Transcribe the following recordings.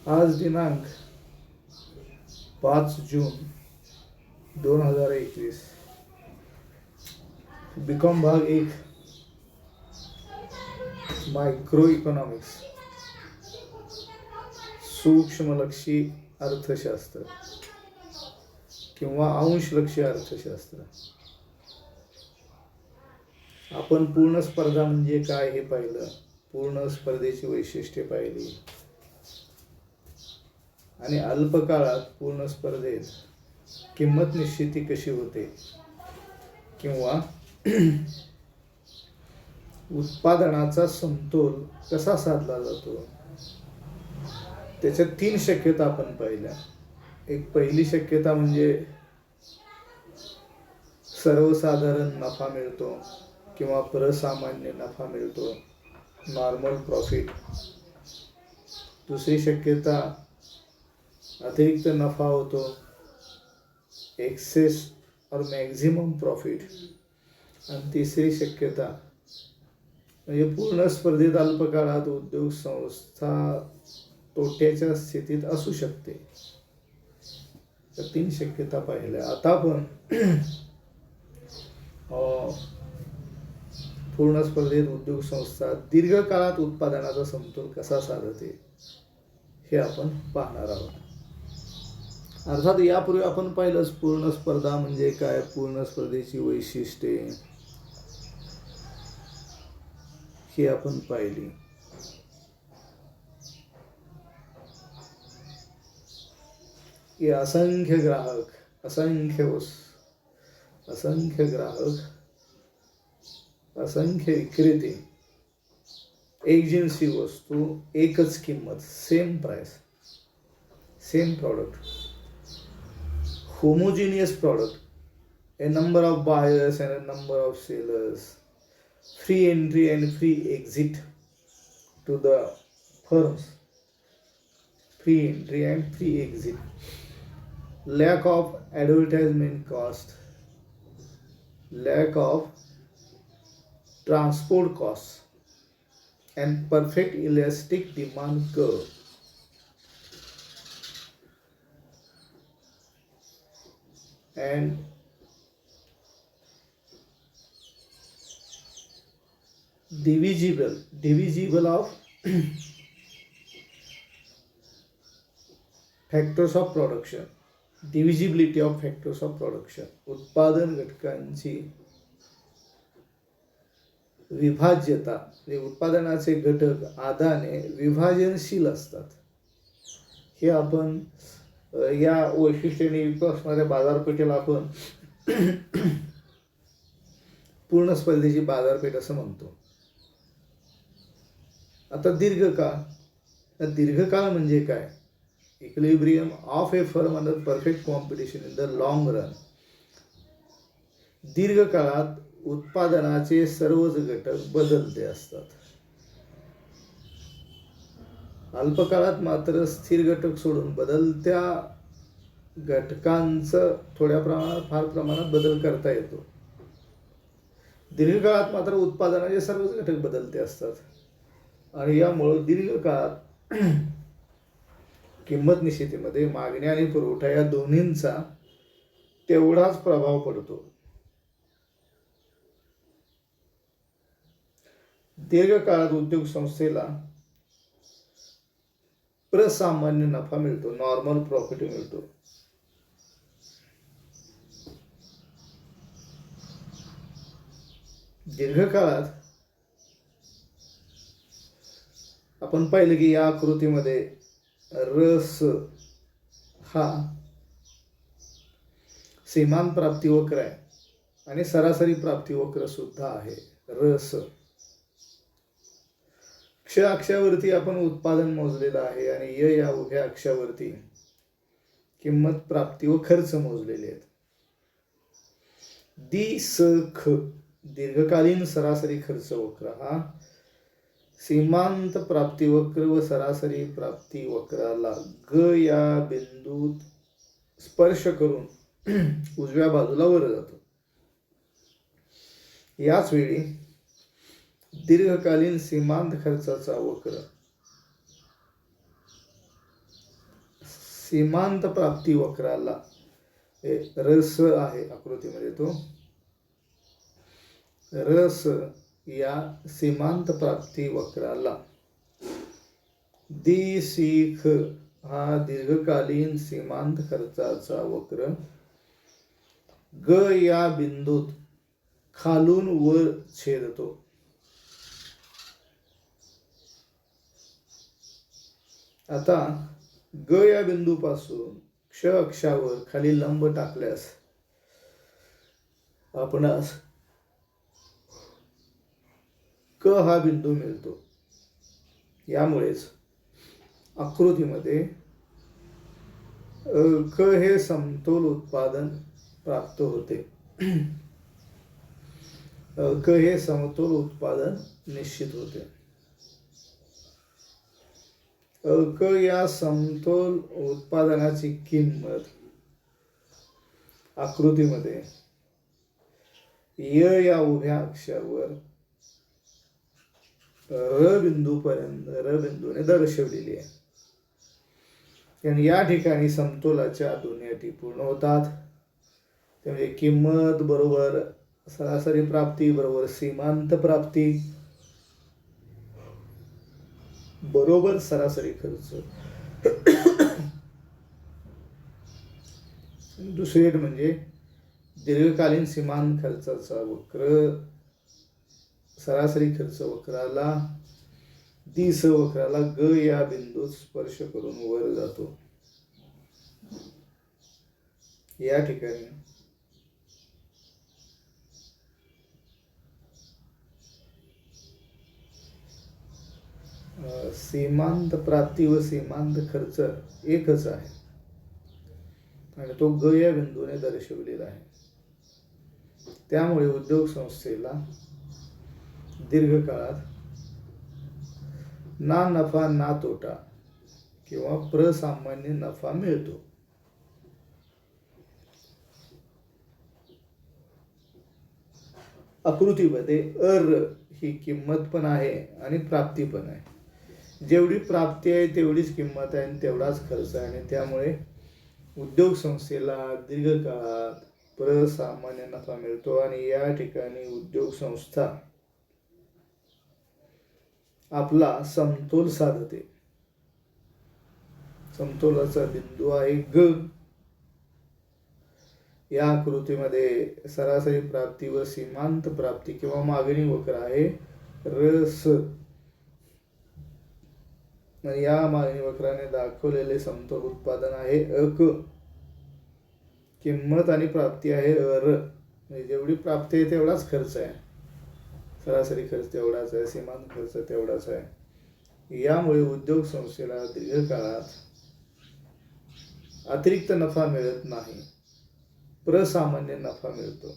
आज दिनांक 5 जून 2021. बीकॉम भाग 1 मायक्रो इकॉनॉमिक्स सूक्ष्मलक्षी अर्थशास्त्र किंवा अंशलक्षी अर्थशास्त्र. आपण पूर्ण स्पर्धा म्हणजे काय हे पाहिलं, पूर्ण स्पर्धेची वैशिष्ट्ये पाहिली आणि अल्पकाळात पूर्ण स्पर्धेत किंमत निश्चिती कशी होते किंवा उत्पादनाचा समतोल कसा साधला जातो, त्याच्या 3 शक्यता आपण पाहिल्या. एक पहिली शक्यता म्हणजे सर्वसाधारण नफा मिळतो किंवा परसामान्य नफा मिळतो, नॉर्मल प्रॉफिट. दुसरी शक्यता अतिरिक्त नफा होतो, एक्सेस और मॅक्झिमम प्रॉफिट. आणि तिसरी शक्यता म्हणजे पूर्ण स्पर्धेत अल्पकाळात उद्योग संस्था तोट्याच्या स्थितीत असू शकते. तर 3 शक्यता पाहिल्या. आता आपण पूर्ण स्पर्धेत उद्योग संस्था दीर्घकाळात उत्पादनाचा समतोल कसा साधते हे आपण पाहणार आहोत. अर्थात यापूर्वी आपण पाहिलंच पूर्ण स्पर्धा म्हणजे काय, पूर्ण स्पर्धेची वैशिष्ट्ये ही आपण पाहिली. की असंख्य ग्राहक, असंख्य ग्राहक, असंख्य विक्रेते, एक जिन्सी वस्तू, एकच किंमत, same price, same product, homogeneous product, a number of buyers and a number of sellers, free entry and free exit to the firms, free entry and free exit, lack of advertisement cost, lack of transport costs, and perfect elastic demand curve. And divisible of factors of production, divisibility of factors of production. उत्पादन घटकांची विभाज्यता, म्हणजे उत्पादनाचे घटक आधाने विभाजनशील असतात. हे आपण या वैशिष्ट्याने युक्त असणाऱ्या बाजारपेठेला आपण पूर्ण स्पर्धेची बाजारपेठ असं म्हणतो. आता दीर्घकाळ म्हणजे काय? Equilibrium of a firm under perfect competition in the long run. दीर्घकाळात उत्पादनाचे सर्वच घटक बदलते असतात. अल्पकाळात मात्र स्थिर घटक सोडून बदलत्या घटकांचं थोड्या प्रमाणात, फार प्रमाणात बदल करता येतो. दीर्घकाळात मात्र उत्पादनाचे सर्वच घटक बदलते असतात आणि यामुळे दीर्घकाळात किंमत निश्चितीमध्ये मागणी आणि पुरवठा या दोन्हींचा तेवढाच प्रभाव पडतो. दीर्घकाळात उद्योग संस्थेला प्रसामान्य नफा मिळतो, नॉर्मल प्रॉफिट मिळतो. दीर्घकाळात आपण पाहिलं की या आकृतीमध्ये रस हा सीमांत प्राप्ती वक्र आहे आणि सरासरी प्राप्ती वक्र सुद्धा आहे. रस क्ष अक्षावरती आपण उत्पादन मोजलेलं आहे आणि य या उभ्या अक्षावरती किंमत, प्राप्ती व खर्च मोजलेले आहेत. ख दीर्घकालीन सरासरी खर्च वक्र हा सीमांत प्राप्ती वक्र व सरासरी प्राप्ती वक्राला ग या बिंदूत स्पर्श करून उजव्या बाजूला वर जातो. याच वेळी दीर्घकालीन सीमांत खर्चाचा वक्र सीमांत प्राप्ती वक्राला रस आहे आकृतीमध्ये तो रस या सीमांत प्राप्ती वक्राला दी सी ख हा दीर्घकालीन सीमांत खर्चाचा वक्र ग या बिंदूत खालून वर छेदतो. आता ग या बिंदूपासून क्ष अक्षावर खाली लंब टाकल्यास आपणास क हा बिंदू मिळतो. यामुळेच आकृतीमध्ये क हे समतोल उत्पादन प्राप्त होते. क हे समतोल उत्पादन निश्चित होते. क या समतोल उत्पादनाची किंमत आकृतीमध्ये य या उभ्या अक्षावर र बिंदूने दर्शवलेली आहे. आणि या ठिकाणी समतोलाच्या दोन्ही अटी पूर्ण होतात. त्यामुळे किंमत बरोबर सरासरी प्राप्ती बरोबर सीमांत प्राप्ती बरोबर सरासरी खर्च. दुसरी अट म्हणजे दीर्घकालीन सीमांत खर्चाचा वक्र सरासरी खर्च वक्राला दी स वक्राला ग या बिंदूत स्पर्श करून वर जातो. या ठिकाणी सीमांत प्राप्ती व सीमांत खर्च एकच आहे आणि तो ग या बिंदूने दर्शवलेला आहे. त्यामुळे उद्योग संस्थेला दीर्घकाळात ना नफा ना तोटा किंवा प्रसामान्य नफा मिळतो. आकृतीमध्ये अर ही किंमत पण आहे आणि प्राप्ती पण आहे. जेवढी प्राप्ती आहे तेवढीच किंमत आहे आणि तेवढाच खर्च आहे आणि त्यामुळे उद्योग संस्थेला दीर्घकाळात प्रसामान्य नफा मिळतो. आणि या ठिकाणी उद्योग संस्था आपला समतोल साधते. समतोलाचा बिंदू आहे ग. या आकृतीमध्ये सरासरी प्राप्ती व सीमांत प्राप्ती किंवा मागणी वक्र आहे रस. या मागणी वक्राने दाखवलेले समतोल उत्पादन आहे अक. किंमत आणि प्राप्ती आहे अर. म्हणजे जेवढी प्राप्ती आहे तेवढाच खर्च आहे. सरासरी खर्च तेवढाच आहे. सीमांत खर्च तेवढाच आहे. यामुळे उद्योग संस्थेला दीर्घकाळात अतिरिक्त नफा मिळत नाही, प्रसामान्य नफा मिळतो.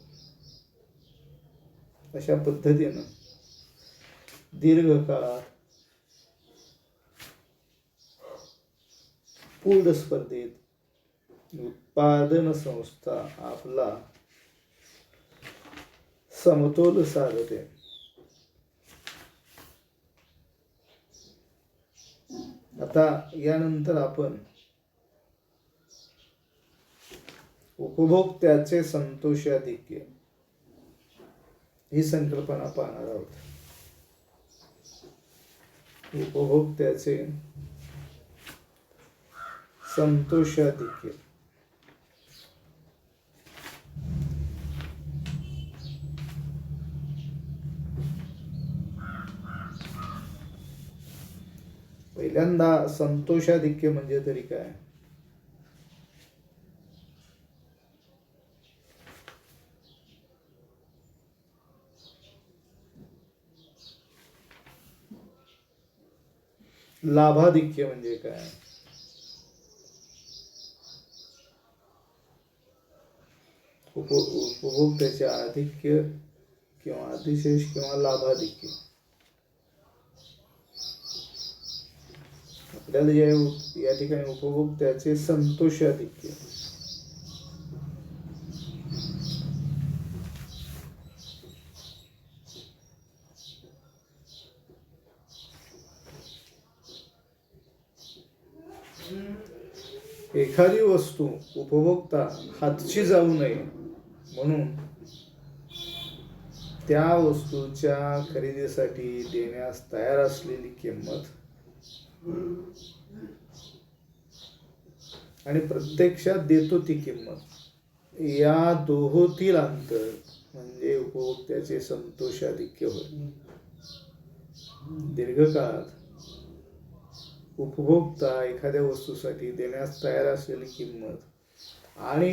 अशा पद्धतीनं दीर्घकाळात पूर्ण स्पर्धेत उत्पादन संस्था आपला समतोल साधते. आता यानंतर आपण उपभोक्त्याचे संतोषाधिक्य ही संकल्पना पाहणार आहोत. उपभोक्त्याचे संतोषाधिक्य. पहिल्यांदा संतोषाधिक्य म्हणजे तरी काय? लाभाधिक्य म्हणजे काय? उपभोक्त्याचे आधिक्य किंवा अधिशेष किंवा लाभाधिक्य. आपल्याला या ठिकाणी उपभोक्त्याचे संतोषाधिक्य एखादी वस्तू उपभोक्ता हातची जाऊ नये म्हणून त्या वस्तूच्या खरेदीसाठी देण्यास तयार असलेली किंमत आणि प्रत्यक्षात देतो ती किंमत या दोहोतील अंतर म्हणजे उपभोक्त्याचे संतोषाधिक्य होय. दीर्घकाळात उपभोक्ता एखाद्या वस्तूसाठी देण्यास तयार असलेली किंमत आणि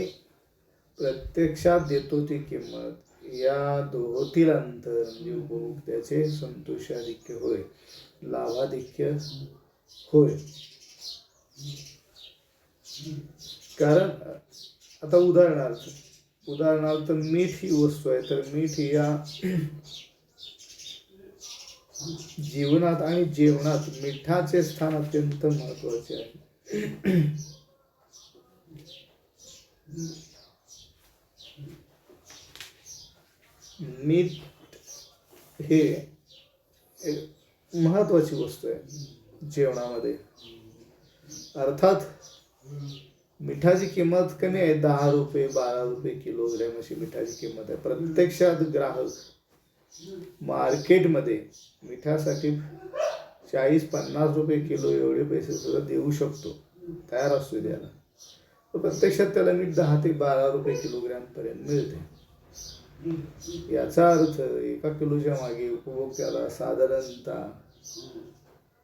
प्रत्यक्षात देतो ती किंमत या दोहोतील अंतर म्हणजे उपभोक्त्याचे संतोषाधिक्य होय, लाभाधिक्य होय. कारण आता उदाहरणार्थ मीठ ही वस्तू आहे, तर मीठ या जीवनात आणि जेवणात मिठाचे स्थान अत्यंत महत्वाचे आहे. मीठ हे महत्वाची वस्तू आहे जेवणामध्ये. अर्थात मिठाची किंमत कमी आहे, 10 रुपये 12 रुपये किलोग्रॅम अशी मिठाची किंमत आहे. प्रत्यक्षात ग्राहक मार्केटमध्ये मिठासाठी 40-50 रुपये किलो एवढे पैसे सुद्धा देऊ शकतो, तयार असतो द्यायला. प्रत्यक्षात त्याला मीठ 10 ते 12 रुपये किलोग्रॅम पर्यंत मिळते. याचा अर्थ 1 किलोच्या मागे उपभोक्त्याला साधारणतः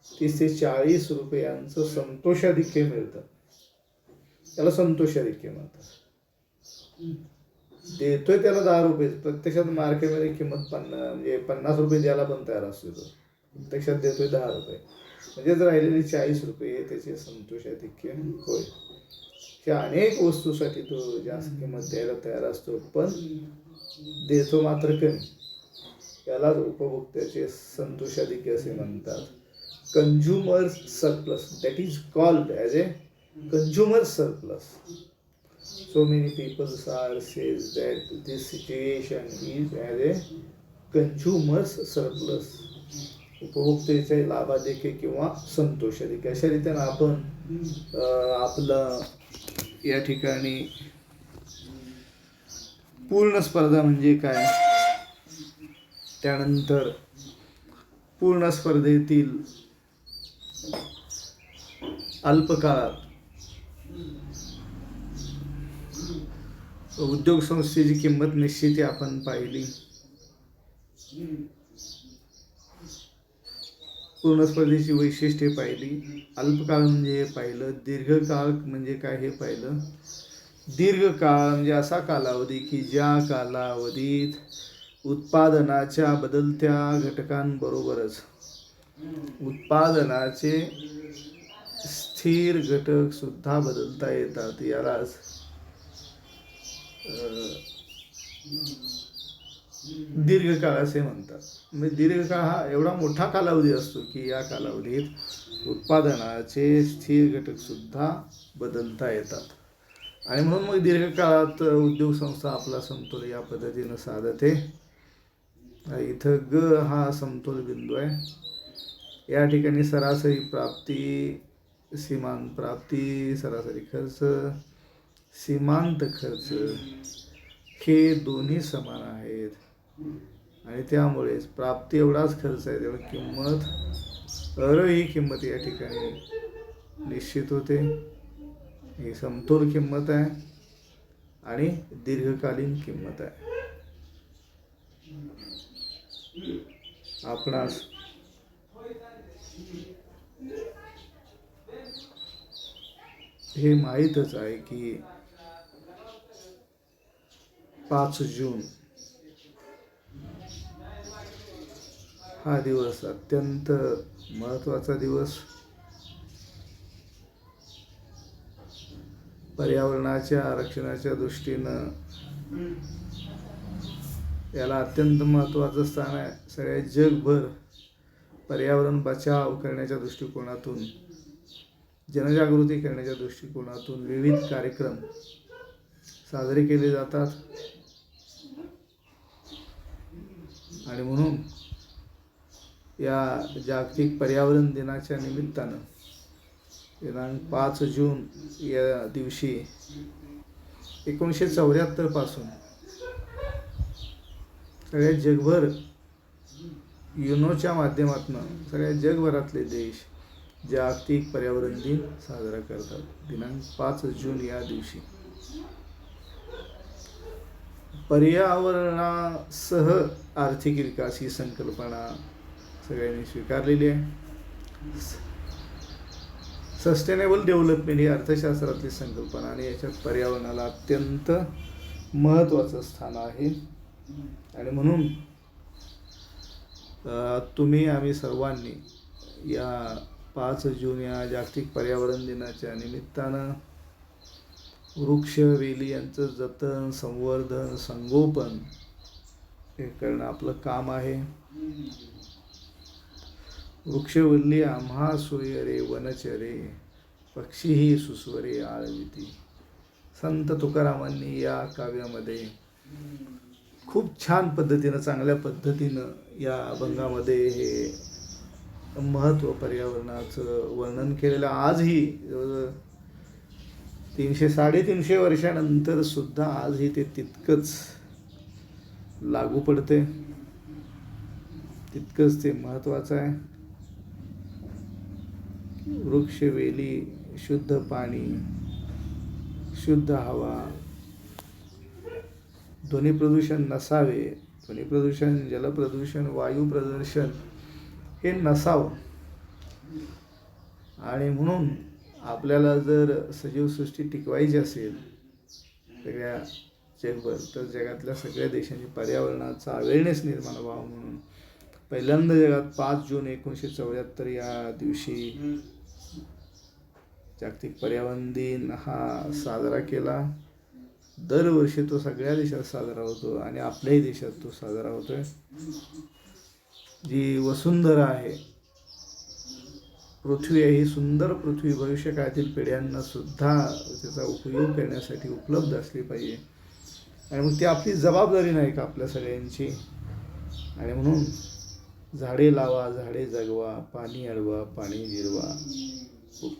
30 ते 40 रुपयांचं संतोषाधिक्य मिळतं. त्याला संतोषाधिक्य म्हणतात. देतोय त्याला 10 रुपये, प्रत्यक्षात मार्केटमध्ये किंमत म्हणजे 50 रुपये द्यायला पण तयार असतो तो, प्रत्यक्षात देतोय 10 रुपये, म्हणजेच राहिलेले 40 रुपये हे त्याचे संतोषाधिक्य होय. त्या अनेक वस्तूसाठी तो जास्त किंमत द्यायला तयार असतो, पण देतो मात्र कमी. यालाच उपभोक्त्याचे संतोषाधिक्य असे म्हणतात. Consumer surplus, that is called as A consumer surplus. So many people says that this situation is as a consumer's surplus. उपभोक्तेचे लाभाधिक्य किंवा संतोषाधिक्य अशा रीतीने आपण आपलं या ठिकाणी पूर्ण स्पर्धा म्हणजे काय, त्यानंतर पूर्ण स्पर्धेतील अल्पकाळात उद्योग संस्थेची किंमत निश्चिती आपण पाहिली. पूर्ण स्पर्धेची वैशिष्ट्ये पाहिली. अल्पकाळ म्हणजे हे पाहिलं. दीर्घकाळ म्हणजे काय हे पाहिलं. दीर्घकाळ म्हणजे असा कालावधी की ज्या कालावधीत उत्पादनाच्या बदलत्या घटकांबरोबरच उत्पादनाचे स्थिर घटक सुद्धा बदलता येतात. यालाच दीर्घकाळ असे म्हणतात. म्हणजे दीर्घकाळ हा एवढा मोठा कालावधी असतो की या कालावधीत उत्पादनाचे स्थिर घटक सुद्धा बदलता येतात. आणि म्हणून मग दीर्घकाळात उद्योग संस्था आपला समतोल या पद्धतीनं साधते. इथं ग हा समतोल बिंदू आहे. या ठिकाणी सरासरी प्राप्ती, सीमांत प्राप्ती, सरासरी खर्च, सीमांत खर्च हे दोन्ही समान आहेत आणि त्यामुळेच प्राप्ती एवढाच खर्च आहे, तेव्हा किंमत ही किंमत या ठिकाणी निश्चित होते. ही समतोल किंमत आहे आणि दीर्घकालीन किंमत आहे. आपणास हे माहीतच आहे की 5 जून हा दिवस अत्यंत महत्त्वाचा दिवस. पर्यावरणाच्या रक्षणाच्या दृष्टीनं याला अत्यंत महत्त्वाचं स्थान आहे. सगळ्या जगभर पर्यावरण बचाव करण्याच्या दृष्टिकोनातून, जनजागृती करण्याच्या दृष्टिकोनातून विविध कार्यक्रम साजरे केले जातात. आणि म्हणून या जागतिक पर्यावरण दिनाच्या निमित्तानं दिनांक 5 जून या दिवशी 1974 पासून सगळ्या जगभर युनोच्या माध्यमातून सगळ्या जगभरातले देश जागतिक पर्यावरण दिन साजरा करतात. दिनांक 5 जून या दिवशी पर्यावरणासह आर्थिक विकास ही संकल्पना सगळ्यांनी स्वीकारलेली आहे. सस्टेनेबल डेव्हलपमेंट ही अर्थशास्त्रातली संकल्पना आणि याच्यात पर्यावरणाला अत्यंत महत्त्वाचं स्थान आहे. आणि म्हणून तुम्ही आम्ही सर्वांनी या 5 जून या जागतिक पर्यावरण दिनाच्या निमित्तानं वृक्ष वेली यांचं जतन, संवर्धन, संगोपन हे करणं आपलं काम आहे. वृक्षवल्ली आम्हा सोयरे वनचरे, पक्षीही सुस्वरे आळविती. संत तुकारामांनी या काव्यामध्ये खूप छान पद्धतीनं, चांगल्या पद्धतीनं या अभंगामध्ये हे महत्त्व पर्यावरणाचं वर्णन केलेलं. आजही 300-350 वर्षानंतर सुद्धा आजही ते तितकंच लागू पडते, तितकंच ते महत्त्वाचं आहे. वृक्ष वेली, शुद्ध पाणी, शुद्ध हवा, ध्वनी प्रदूषण नसावे. ध्वनी प्रदूषण, जलप्रदूषण, वायू प्रदूषण हे नसावं. आणि म्हणून आपल्याला जर सजीवसृष्टी टिकवायची असेल सगळ्या जगभर, तर जगातल्या सगळ्या देशांची पर्यावरणाचा अवेअरनेस निर्माण व्हावा म्हणून पहिल्यांदा जगात 5 जून 1974 या दिवशी जागतिक पर्यावरण दिन हा साजरा केला. दरवर्षी तो सगळ्या देशात साजरा होतो आणि आपल्याही देशात तो साजरा होतोय. जी वसुंधरा आहे, पृथ्वी आहे, ही सुंदर पृथ्वी भविष्यकाळातील पिढ्यांना सुद्धा त्याचा उपयोग करण्यासाठी उपलब्ध असली पाहिजे. आणि मग ती आपली जबाबदारी नाही का आपल्या सगळ्यांची. आणि म्हणून झाडे लावा, झाडे जगवा, पाणी अडवा, पाणी जिरवा.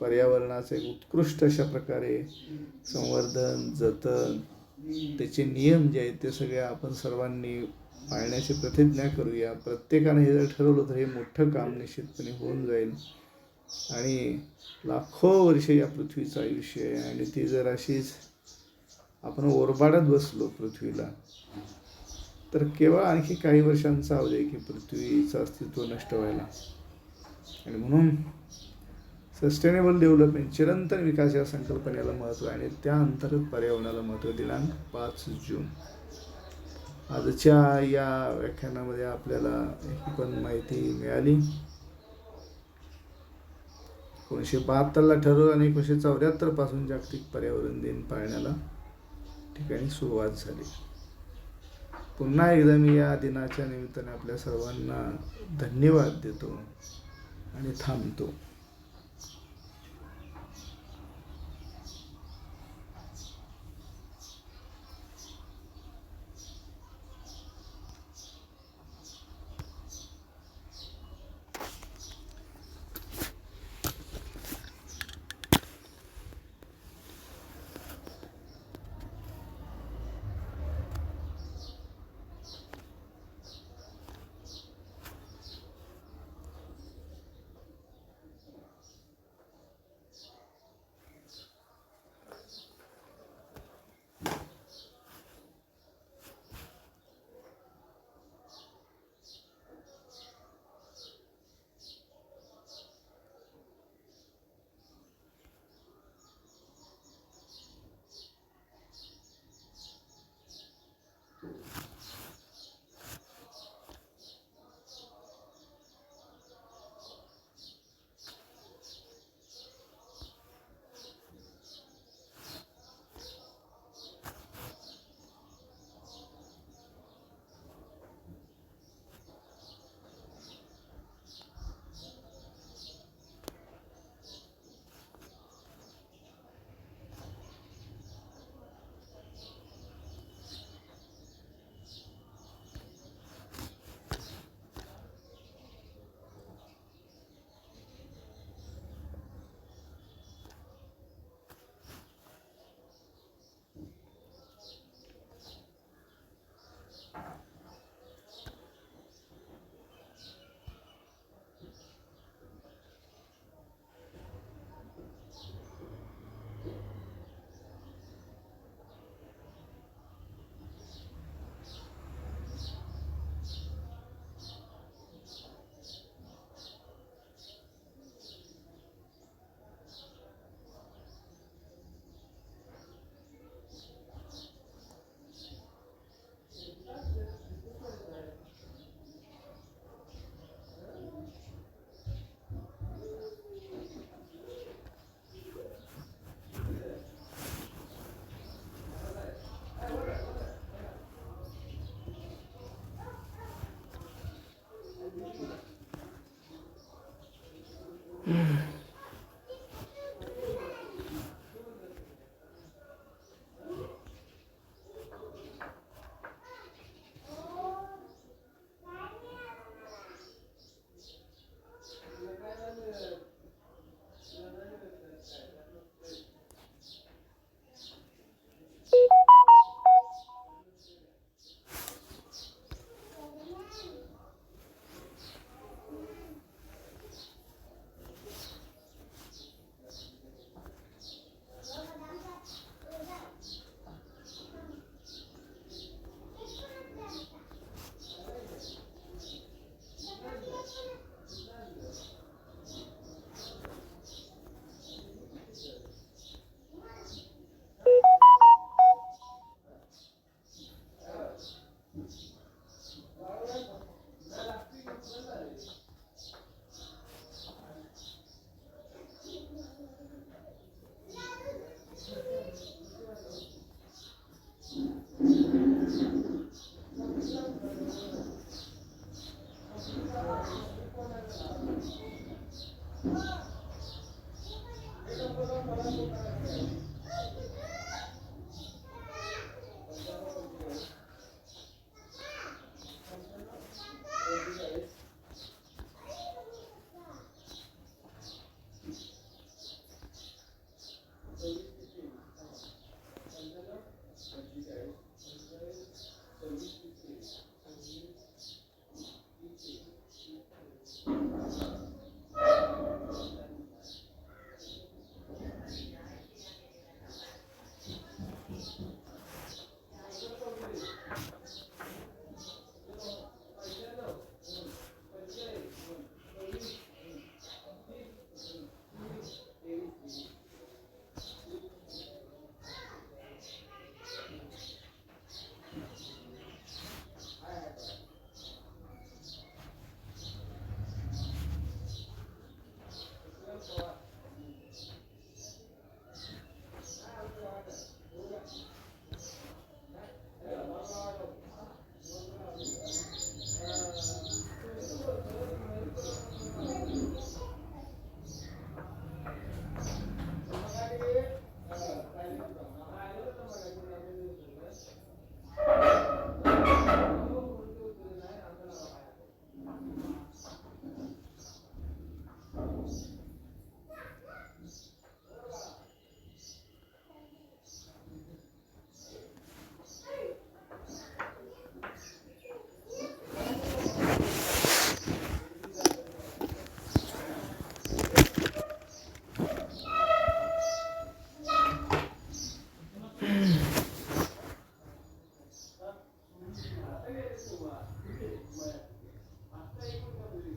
पर्यावरणाचं एक उत्कृष्ट अशा प्रकारे संवर्धन, जतन, त्याचे नियम जे आहेत ते सगळे आपण सर्वांनी पाळण्याची प्रतिज्ञा करूया. प्रत्येकाने हे जर ठरवलं तर हे मोठं काम निश्चितपणे होऊन जाईल. आणि लाखो वर्षे या पृथ्वीचं आयुष्य आहे आणि ती जर अशीच आपण ओरबाडत बसलो पृथ्वीला, तर केवळ आणखी काही वर्षांचा अवधी की पृथ्वीचं अस्तित्व नष्ट व्हायला. आणि म्हणून सस्टेनेबल डेव्हलपमेंट, चिरंतन विकास या संकल्पनेला महत्त्व आहे आणि त्या अंतर्गत पर्यावरणाला महत्त्व. दिनांक 5 जून. आजच्या या व्याख्यानामध्ये आपल्याला ही पण माहिती मिळाली. 1972ला ठरवलं आणि 1974 पासून जागतिक पर्यावरण दिन पाळण्याला ठिकाणी सुरुवात झाली. पुन्हा एकदा मी या दिनाच्या निमित्ताने आपल्या सर्वांना धन्यवाद देतो आणि थांबतो.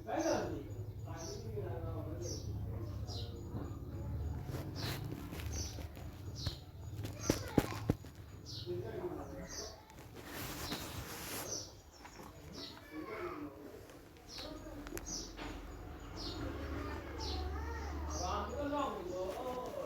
काय